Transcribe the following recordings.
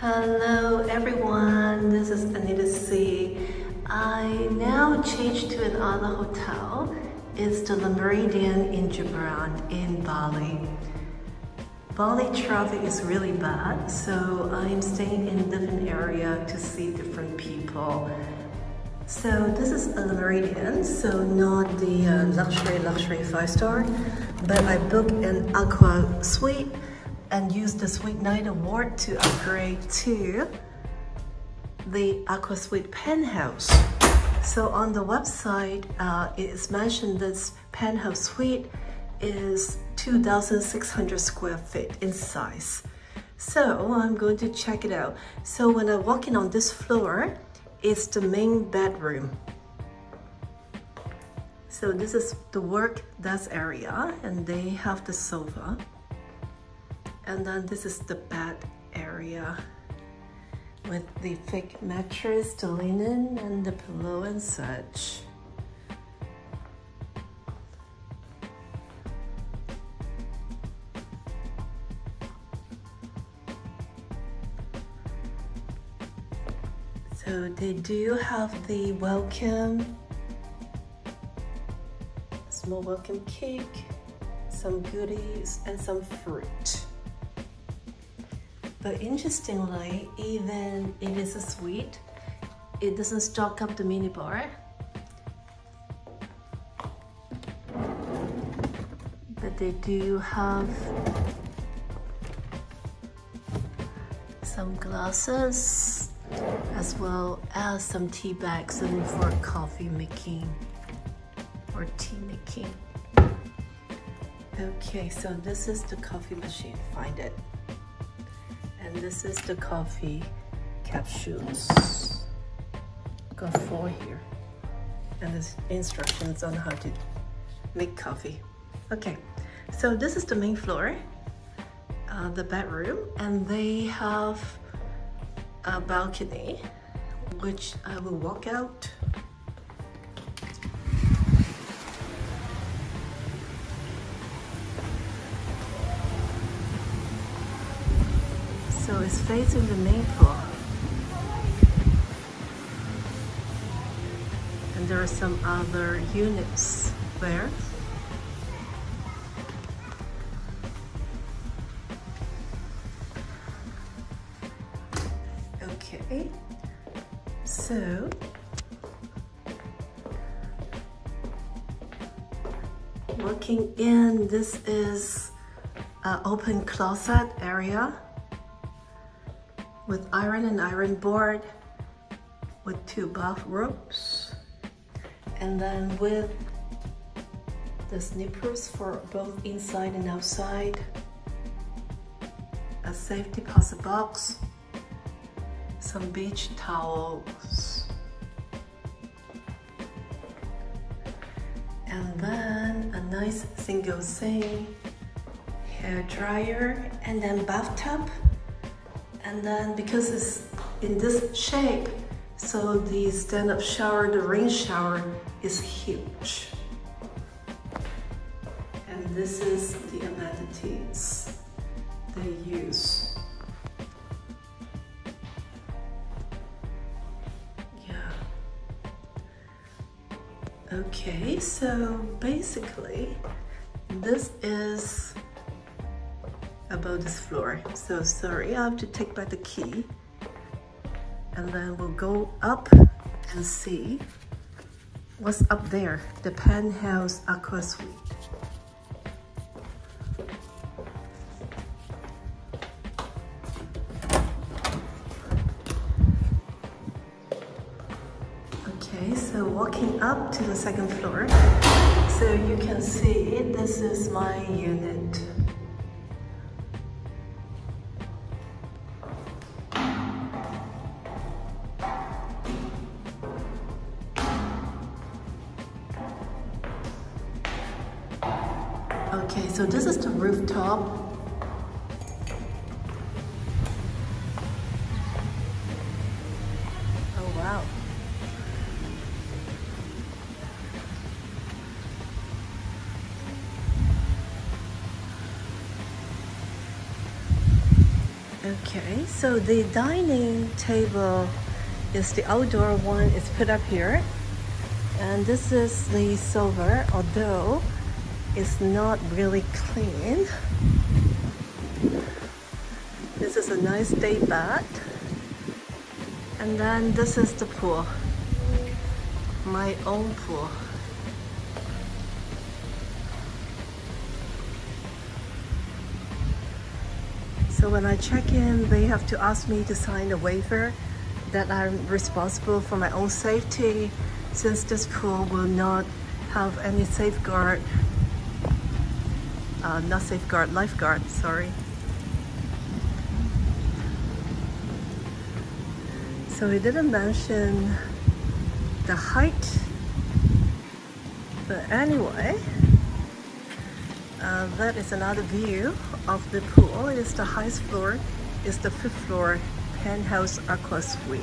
Hello everyone, this is Anita C. I now changed to another hotel. It's the Méridien in Jimbaran in Bali. Bali traffic is really bad, so I'm staying in a different area to see different people. So this is a Méridien, so not the luxury 5-star, but I booked an Aqua suite and used the Suite Night Award to upgrade to the Aqua Suite Penthouse. So on the website, it is mentioned this Penthouse suite is 2,600 square feet in size. So I'm going to check it out. So when I walk in on this floor, it's the main bedroom. So this is the work desk area, and they have the sofa. And then this is the bed area with the fake mattress, the linen, and the pillow and such. So they do have the small welcome cake, some goodies, and some fruit. But interestingly, even it is a suite, it doesn't stock up the minibar. But they do have some glasses, as well as some tea bags for coffee making or tea making. Okay, so this is the coffee machine, find it. And this is the coffee capsules. Got 4 here. And there's instructions on how to make coffee. Okay, so this is the main floor, the bedroom, and they have a balcony, which I will walk out. So it's facing the main floor. And there are some other units there. Okay, so walking in, this is an open closet area with iron board, with 2 bathrobes, and then with the snippers for both inside and outside, a safe deposit box, some beach towels, and then a nice single sink, hair dryer, and then bathtub. And then because it's in this shape, so the stand-up shower, the rain shower, is huge. And this is the amenities they use. Yeah. Okay, so basically, this is about this floor. So sorry, I have to take back the key, and then we'll go up and see what's up there, the Penthouse Aqua Suite. Okay, so walking up to the 2nd floor, so you can see this is my unit. Okay, so this is the rooftop. Oh wow. Okay, so the dining table is the outdoor one. It's put up here, and this is the silver, although it's not really clean. This is a nice day bed, and then this is the pool, my own pool. So when I check in, they have to ask me to sign a waiver that I'm responsible for my own safety, since this pool will not have any safeguard, lifeguard, sorry. So he didn't mention the height, but anyway, that is another view of the pool. It is the highest floor, it's the 5th floor Penthouse Aqua Suite.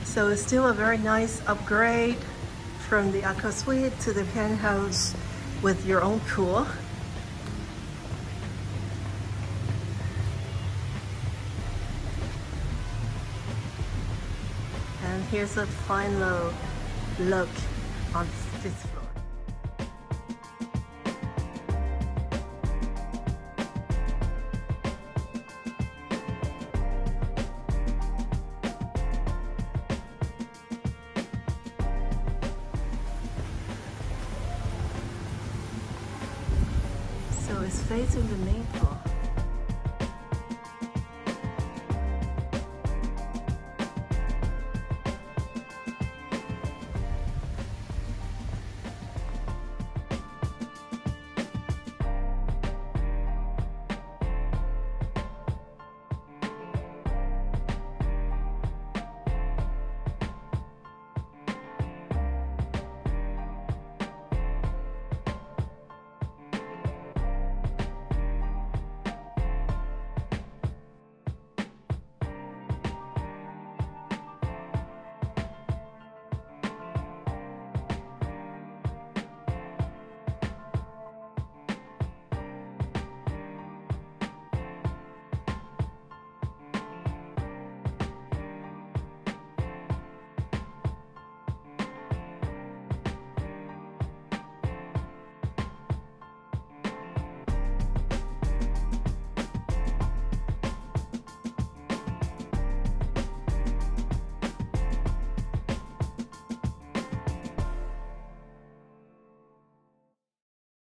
So it's still a very nice upgrade from the Aqua Suite to the Penthouse with your own pool. And here's a final look on 5th floor. So it's facing the main